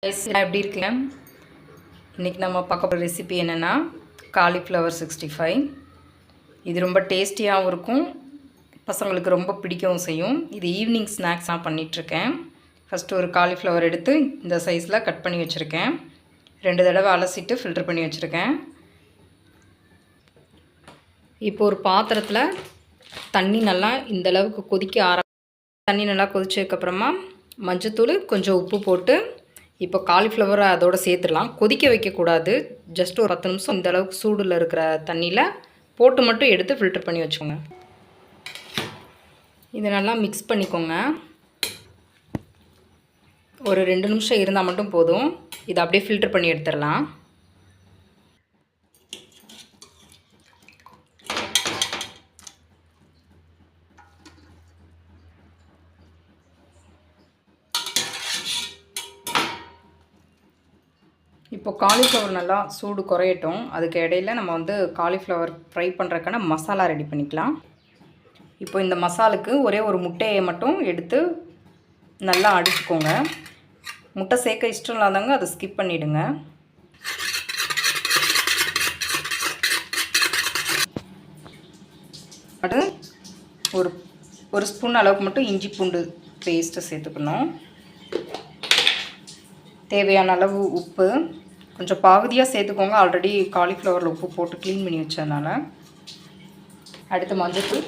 எப்படி இருக்கீங்க? இன்றைக்கி நம்ம பார்க்க போகிற ரெசிபி என்னென்னா காலிஃப்ளவர் 65. இது ரொம்ப டேஸ்டியாகவும் இருக்கும், பசங்களுக்கு ரொம்ப பிடிக்கவும் செய்யும். இது ஈவினிங் ஸ்நாக்ஸ் நான் பண்ணிகிட்ருக்கேன். ஃபஸ்ட்டு ஒரு காலிஃப்ளவர் எடுத்து இந்த சைஸில் கட் பண்ணி வச்சுருக்கேன். 2 தடவை அலசிட்டு ஃபில்டர் பண்ணி வச்சுருக்கேன். இப்போ ஒரு பாத்திரத்தில் தண்ணி நல்லா இந்தளவுக்கு கொதிக்க தண்ணி நல்லா கொதிச்சதுக்கப்புறமா மஞ்சத்தூள், கொஞ்சம் உப்பு போட்டு இப்போ காலிஃப்ளவரை அதோடு சேர்த்துடலாம். கொதிக்க வைக்கக்கூடாது, ஜஸ்ட் ஒரு 10 நிமிஷம் இந்த அளவுக்கு சூடில் இருக்கிற தண்ணியில் போட்டு மட்டும் எடுத்து ஃபில்டர் பண்ணி வச்சுக்கோங்க. இதை நல்லா மிக்ஸ் பண்ணிக்கோங்க. ஒரு 2 நிமிஷம் இருந்தால் மட்டும் போதும். இதை அப்படியே ஃபில்டர் பண்ணி எடுத்துடலாம். இப்போ காலிஃப்ளவர் நல்லா சூடு குறையட்டும். அதுக்கு இடையில் நம்ம காலிஃப்ளவர் ஃப்ரை பண்ணுறதுக்கான மசாலா ரெடி பண்ணிக்கலாம். இப்போ இந்த மசாலுக்கு ஒரே ஒரு முட்டையை மட்டும் எடுத்து நல்லா அடிச்சுக்கோங்க. முட்டை சேர்க்க இஷ்டம் இல்லாதவங்க அதை ஸ்கிப் பண்ணிவிடுங்க. அது ஒரு ஸ்பூன் அளவுக்கு மட்டும் இஞ்சி பூண்டு பேஸ்ட்டை சேர்த்துக்கணும். தேவையான அளவு உப்பு கொஞ்சம் பாகுதியாக சேர்த்துக்கோங்க. ஆல்ரெடி காலிஃப்ளவரில் உப்பு போட்டு க்ளீன் பண்ணி வச்சதுனால. அடுத்து மஞ்சள்,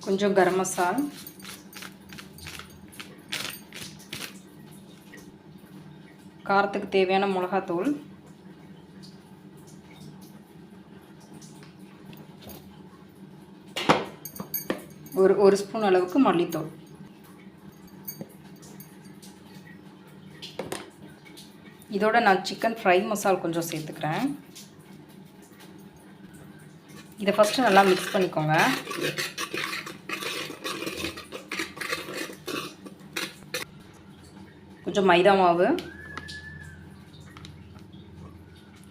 கொஞ்சம் கரம் மசாலா, காரத்துக்கு தேவையான மிளகாத்தூள், ஒரு ஸ்பூன் அளவுக்கு மல்லித்தூள். இதோட நான் சிக்கன் ஃப்ரை மசாலா கொஞ்சம் சேர்த்துக்கிறேன். இதை ஃபஸ்ட்டு நல்லா மிக்ஸ் பண்ணிக்கோங்க. கொஞ்சம் மைதா மாவு,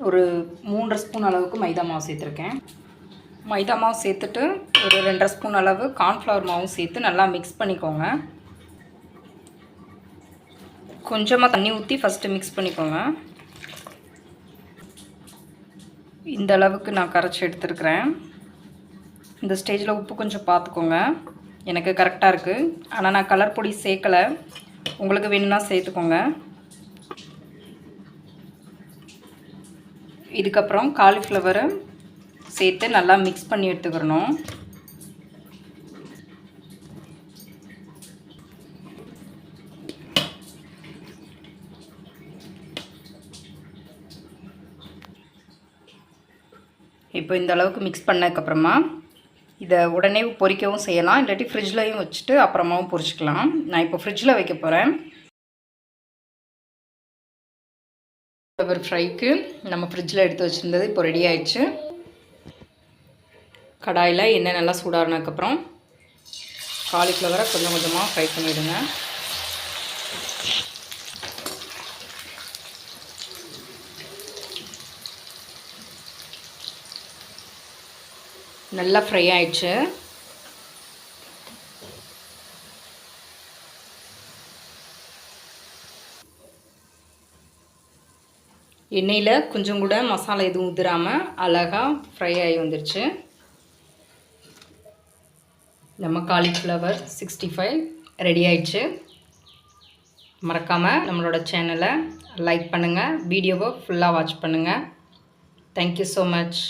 ஒரு 3.5 ஸ்பூன் அளவுக்கு மைதா மாவு சேர்த்துருக்கேன். மைதா மாவு சேர்த்துட்டு ஒரு 2.5 ஸ்பூன் அளவு கார்ன்ஃப்ளவர் மாவும் சேர்த்து நல்லா மிக்ஸ் பண்ணிக்கோங்க. கொஞ்சமாக தண்ணி ஊற்றி ஃபஸ்ட்டு மிக்ஸ் பண்ணிக்கோங்க. இந்த அளவுக்கு நான் கரைச்சி எடுத்துருக்கிறேன். இந்த ஸ்டேஜில் உப்பு கொஞ்சம் பார்த்துக்கோங்க. எனக்கு கரெக்டாக இருக்குது. ஆனால் நான் கலர் பொடி சேர்க்கலை, உங்களுக்கு வேணும்னா சேர்த்துக்கோங்க. இதுக்கப்புறம் காலிஃப்ளவரை சேர்த்து நல்லா மிக்ஸ் பண்ணி எடுத்துக்கிறணும். இப்போ இந்த அளவுக்கு மிக்ஸ் பண்ணதுக்கப்புறமா இதை உடனே பொரிக்கவும் செய்யலாம், இல்லாட்டி ஃப்ரிட்ஜ்லையும் வச்சுட்டு அப்புறமாவும் பொரிச்சிக்கலாம். நான் இப்போ ஃப்ரிட்ஜில் வைக்க போகிறேன். காலிஃப்ளவர் ஃப்ரைக்கு நம்ம ஃப்ரிட்ஜில் எடுத்து வச்சுருந்தது இப்போ ரெடி ஆயிடுச்சு. கடாயில் எண்ணெய் நல்லா சூடானதுக்கப்புறம் காலிஃப்ளவரை கொஞ்சம் கொஞ்சமாக ஃப்ரை பண்ணிவிடுங்க. நல்லா ஃப்ரை ஆயிடுச்சு. எண்ணெயில் கொஞ்சம் கூட மசாலா எதுவும் உதிராமல் அழகாக ஃப்ரை ஆகி வந்துருச்சு. நம்ம காலிஃப்ளவர் 65 ரெடி ஆயிடுச்சு. மறக்காமல் நம்மளோட சேனலை லைக் பண்ணுங்கள், வீடியோவை ஃபுல்லாக வாட்ச் பண்ணுங்கள். Thank you so much.